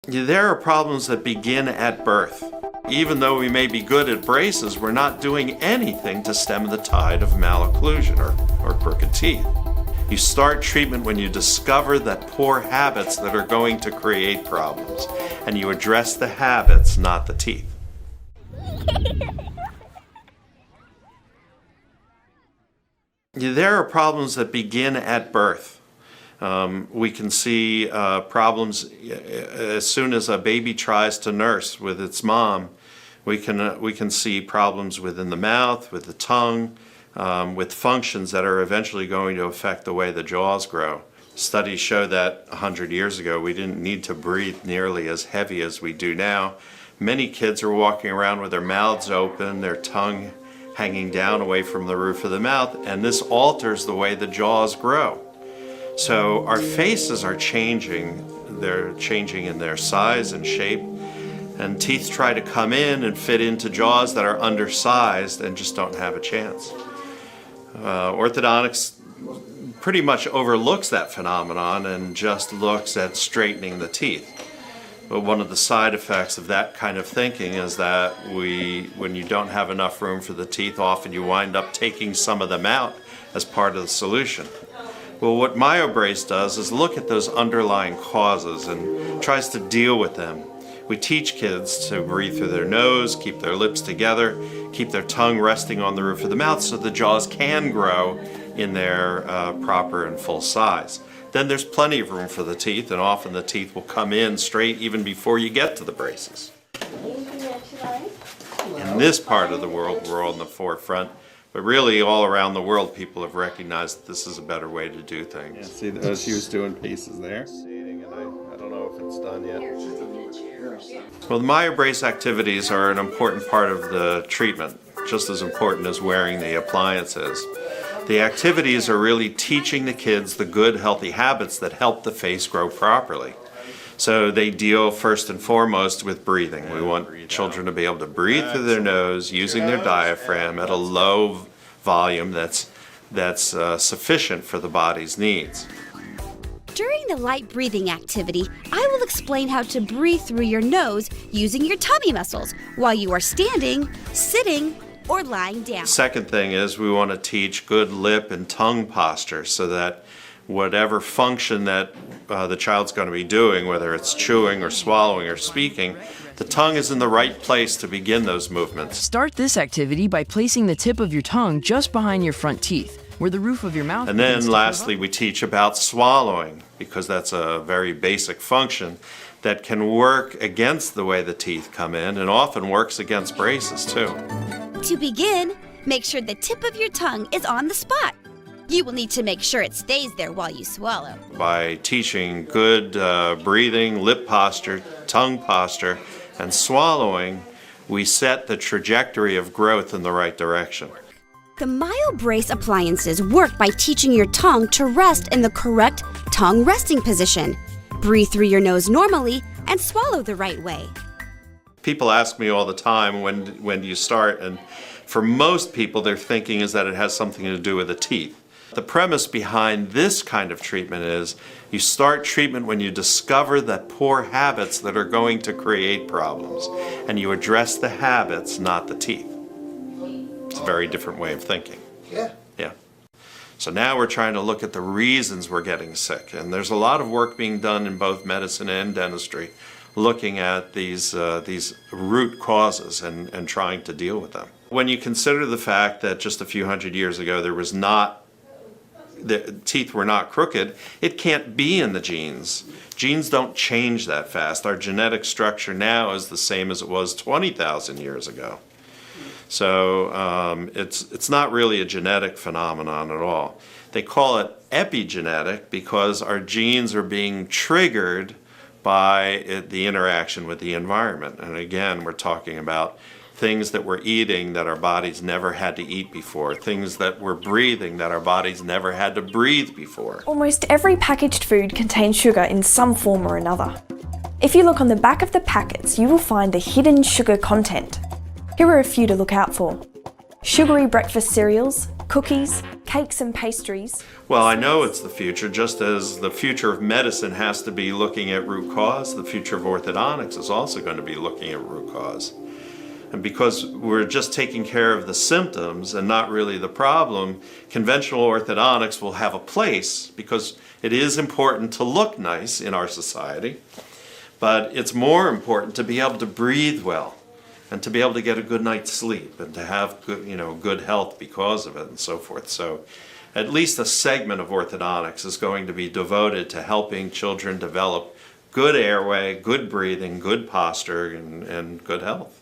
There are problems that begin at birth. Even though we may be good at braces, we're not doing anything to stem the tide of malocclusion or crooked teeth. You start treatment when you discover that poor habits that are going to create problems, and you address the habits, not the teeth. There are problems that begin at birth. We can see problems as soon as a baby tries to nurse with its mom. We can see problems within the mouth, with the tongue, with functions that are eventually going to affect the way the jaws grow. Studies show that 100 years ago we didn't need to breathe nearly as heavy as we do now. Many kids are walking around with their mouths open, their tongue hanging down away from the roof of the mouth, and this alters the way the jaws grow. So our faces are changing. They're changing in their size and shape, and teeth try to come in and fit into jaws that are undersized and just don't have a chance. Orthodontics pretty much overlooks that phenomenon and just looks at straightening the teeth. But one of the side effects of that kind of thinking is that when you don't have enough room for the teeth, often you wind up taking some of them out as part of the solution. Well, what MyoBrace does is look at those underlying causes and tries to deal with them. We teach kids to breathe through their nose, keep their lips together, keep their tongue resting on the roof of the mouth so the jaws can grow in their proper and full size. Then there's plenty of room for the teeth, and often the teeth will come in straight even before you get to the braces. In this part of the world, we're on the forefront, but really all around the world, people have recognized that this is a better way to do things. Yeah, see, she was doing pieces there. I don't know if it's done yet. Well, the MyoBrace activities are an important part of the treatment, just as important as wearing the appliances. The activities are really teaching the kids the good, healthy habits that help the face grow properly. So they deal first and foremost with breathing. We want children to be able to breathe through their nose using their diaphragm at a low volume that's sufficient for the body's needs. During the light breathing activity, I will explain how to breathe through your nose using your tummy muscles while you are standing, sitting, or lying down. Second thing is we want to teach good lip and tongue posture so that whatever function that the child's going to be doing, whether it's chewing or swallowing or speaking, the tongue is in the right place to begin those movements. Start this activity by placing the tip of your tongue just behind your front teeth, where the roof of your mouth And then lastly, we teach about swallowing, because that's a very basic function that can work against the way the teeth come in and often works against braces too. To begin, make sure the tip of your tongue is on the spot. You will need to make sure it stays there while you swallow. By teaching good breathing, lip posture, tongue posture, and swallowing, we set the trajectory of growth in the right direction. The MyoBrace appliances work by teaching your tongue to rest in the correct tongue resting position. Breathe through your nose normally and swallow the right way. People ask me all the time, when do you start? And for most people, their thinking is that it has something to do with the teeth. The premise behind this kind of treatment is you start treatment when you discover that poor habits that are going to create problems, and you address the habits, not the teeth. It's a very different way of thinking. Yeah. Yeah. So now we're trying to look at the reasons we're getting sick, and there's a lot of work being done in both medicine and dentistry looking at these root causes and trying to deal with them. When you consider the fact that just a few hundred years ago the teeth were not crooked, it can't be in the genes. Genes don't change that fast. Our genetic structure now is the same as it was 20,000 years ago. So it's not really a genetic phenomenon at all. They call it epigenetic because our genes are being triggered by the interaction with the environment. And again, we're talking about things that we're eating that our bodies never had to eat before, things that we're breathing that our bodies never had to breathe before. Almost every packaged food contains sugar in some form or another. If you look on the back of the packets, you will find the hidden sugar content. Here are a few to look out for: sugary breakfast cereals, cookies, cakes and pastries. Well, I know it's the future, just as the future of medicine has to be looking at root cause, the future of orthodontics is also going to be looking at root cause. And because we're just taking care of the symptoms and not really the problem, conventional orthodontics will have a place because it is important to look nice in our society, but it's more important to be able to breathe well and to be able to get a good night's sleep and to have good, good health because of it and so forth. So at least a segment of orthodontics is going to be devoted to helping children develop good airway, good breathing, good posture, and good health.